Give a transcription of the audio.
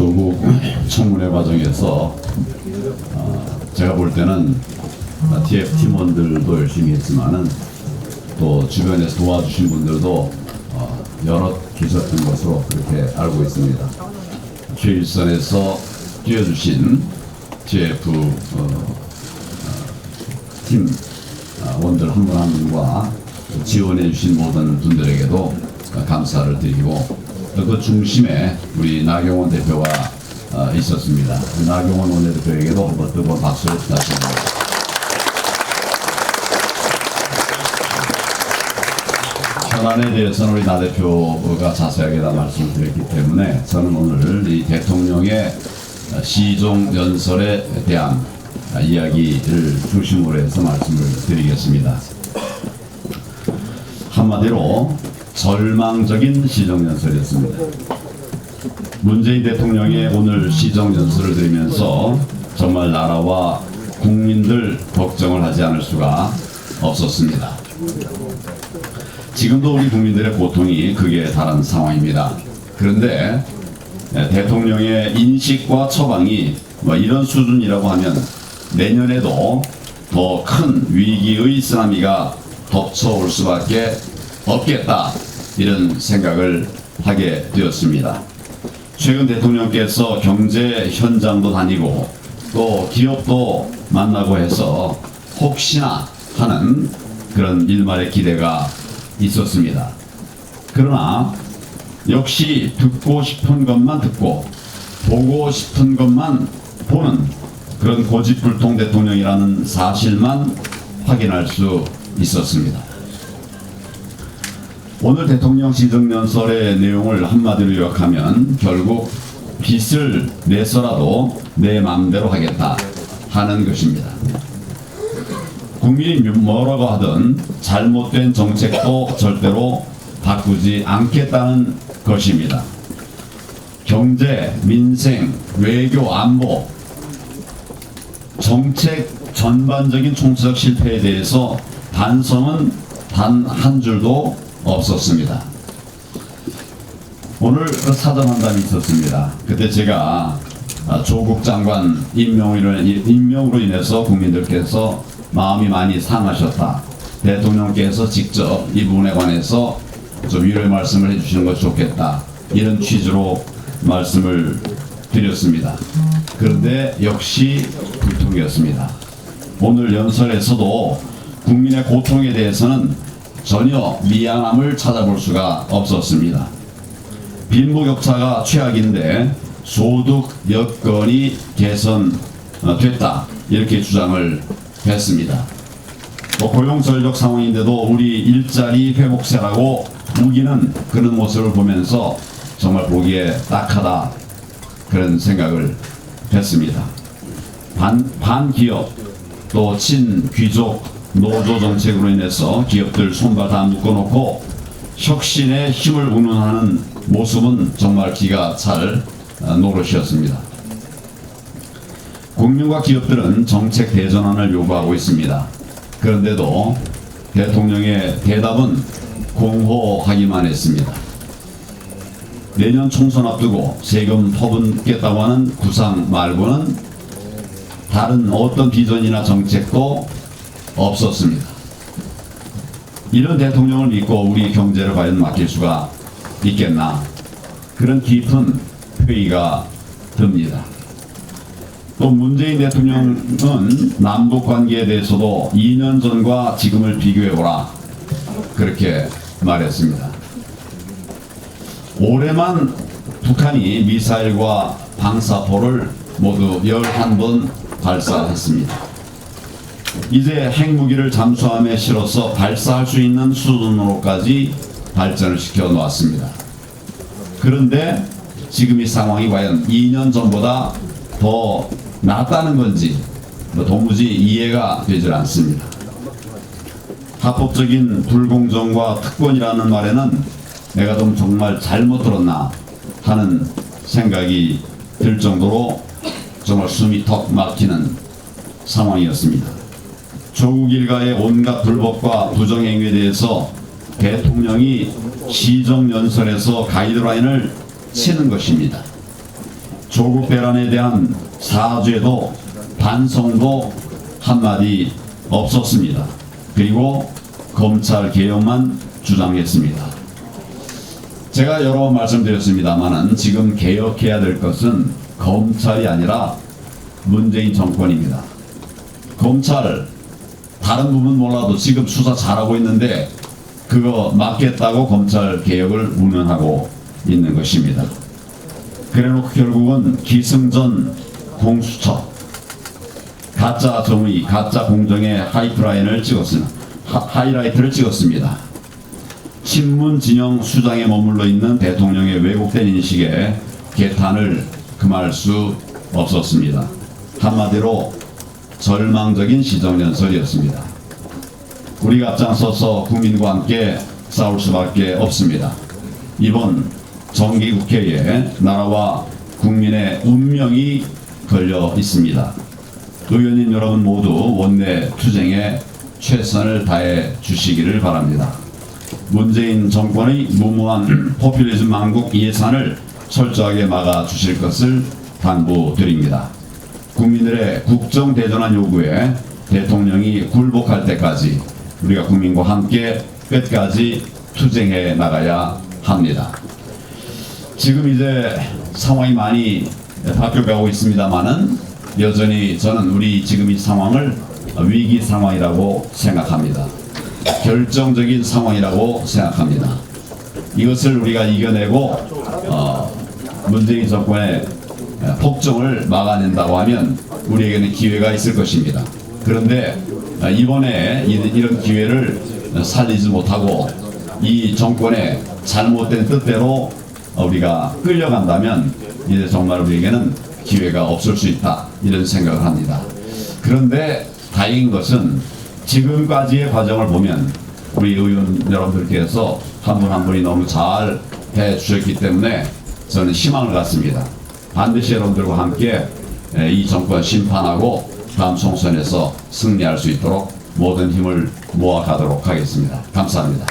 조국 청문회 과정에서 제가 볼 때는 TF 팀원들도 열심히 했지만은 또 주변에서 도와주신 분들도 여럿 계셨던 것으로 그렇게 알고 있습니다. 최일선에서 뛰어주신 TF 팀 원들 한 분 한 분과 지원해 주신 모든 분들에게도 감사를 드리고 그 중심에 우리 나경원 대표가 있었습니다. 나경원 원내대표에게도 한번 뜨거운 박수를 부탁드립니다. 현안에 대해서는 우리 나 대표가 자세하게 다 말씀을 드렸기 때문에 저는 오늘 이 대통령의 시종 연설에 대한 이야기를 중심으로 해서 말씀을 드리겠습니다. 한마디로 절망적인 시정연설이었습니다. 문재인 대통령의 오늘 시정연설을 들으면서 정말 나라와 국민들 걱정을 하지 않을 수가 없었습니다. 지금도 우리 국민들의 고통이 극에 달한 상황입니다. 그런데 대통령의 인식과 처방이 이런 수준이라고 하면 내년에도 더 큰 위기의 쓰나미가 덮쳐올 수밖에 없겠다, 이런 생각을 하게 되었습니다. 최근 대통령께서 경제 현장도 다니고 또 기업도 만나고 해서 혹시나 하는 그런 일말의 기대가 있었습니다. 그러나 역시 듣고 싶은 것만 듣고 보고 싶은 것만 보는 그런 고집불통 대통령이라는 사실만 확인할 수 있었습니다. 오늘 대통령 시정연설의 내용을 한마디로 요약하면 결국 빚을 내서라도 내 마음대로 하겠다 하는 것입니다. 국민이 뭐라고 하든 잘못된 정책도 절대로 바꾸지 않겠다는 것입니다. 경제, 민생, 외교, 안보, 정책 전반적인 총체적 실패에 대해서 반성은 단 한 줄도 없었습니다. 오늘 사전한담이 있었습니다. 그때 제가 조국 장관 임명으로 인해서 국민들께서 마음이 많이 상하셨다. 대통령께서 직접 이 부분에 관해서 좀 위로의 말씀을 해주시는 것이 좋겠다, 이런 취지로 말씀을 드렸습니다. 그런데 역시 불통이었습니다. 오늘 연설에서도 국민의 고통에 대해서는 전혀 미안함을 찾아볼 수가 없었습니다. 빈부격차가 최악인데 소득 여건이 개선됐다, 이렇게 주장을 했습니다. 고용절벽 상황인데도 우리 일자리 회복세라고 우기는 그런 모습을 보면서 정말 보기에 딱하다, 그런 생각을 했습니다. 반기업 또 친귀족 노조 정책으로 인해서 기업들 손발 다 묶어놓고 혁신에 힘을 운운하는 모습은 정말 기가 찰 노릇이었습니다. 국민과 기업들은 정책 대전환을 요구하고 있습니다. 그런데도 대통령의 대답은 공호하기만 했습니다. 내년 총선 앞두고 세금 퍼붓겠다고 하는 구상 말고는 다른 어떤 비전이나 정책도 없었습니다. 이런 대통령을 믿고 우리 경제를 과연 맡길 수가 있겠나, 그런 깊은 회의가 듭니다. 또 문재인 대통령은 남북 관계에 대해서도 2년 전과 지금을 비교해보라, 그렇게 말했습니다. 올해만 북한이 미사일과 방사포를 모두 11번 발사했습니다. 이제 핵무기를 잠수함에 실어서 발사할 수 있는 수준으로까지 발전을 시켜 놓았습니다. 그런데 지금 이 상황이 과연 2년 전보다 더 낫다는 건지 도무지 이해가 되질 않습니다. 합법적인 불공정과 특권이라는 말에는 내가 좀 정말 잘못 들었나 하는 생각이 들 정도로 정말 숨이 턱 막히는 상황이었습니다. 조국 일가의 온갖 불법과 부정행위에 대해서 대통령이 시정연설에서 가이드라인을 치는 것입니다. 조국 배란에 대한 사죄도 반성도 한마디 없었습니다. 그리고 검찰 개혁만 주장했습니다. 제가 여러 번 말씀드렸습니다만은 지금 개혁해야 될 것은 검찰이 아니라 문재인 정권입니다. 검찰 다른 부분 몰라도 지금 수사 잘하고 있는데 그거 막겠다고 검찰 개혁을 운운하고 있는 것입니다. 그래놓고 결국은 기승전 공수처, 가짜 정의, 가짜 공정의 하이라이트를 찍었습니다. 친문 진영 수장에 머물러 있는 대통령의 왜곡된 인식에 개탄을 금할 수 없었습니다. 한마디로 절망적인 시정연설이었습니다. 우리가 앞장서서 국민과 함께 싸울 수밖에 없습니다. 이번 정기국회에 나라와 국민의 운명이 걸려 있습니다. 의원님 여러분 모두 원내 투쟁에 최선을 다해 주시기를 바랍니다. 문재인 정권의 무모한 포퓰리즘 망국 예산을 철저하게 막아 주실 것을 당부드립니다. 국민들의 국정대전환 요구에 대통령이 굴복할 때까지 우리가 국민과 함께 끝까지 투쟁해 나가야 합니다. 지금 이제 상황이 많이 바뀌어가고 있습니다만은 여전히 저는 우리 지금 이 상황을 위기 상황이라고 생각합니다. 결정적인 상황이라고 생각합니다. 이것을 우리가 이겨내고 문재인 정권의 폭정을 막아낸다고 하면 우리에게는 기회가 있을 것입니다. 그런데 이번에 이런 기회를 살리지 못하고 이 정권의 잘못된 뜻대로 우리가 끌려간다면 이제 정말 우리에게는 기회가 없을 수 있다, 이런 생각을 합니다. 그런데 다행인 것은 지금까지의 과정을 보면 우리 의원 여러분들께서 한 분 한 분이 너무 잘 해주셨기 때문에 저는 희망을 갖습니다. 반드시 여러분들과 함께 이 정권 심판하고 다음 총선에서 승리할 수 있도록 모든 힘을 모아가도록 하겠습니다. 감사합니다.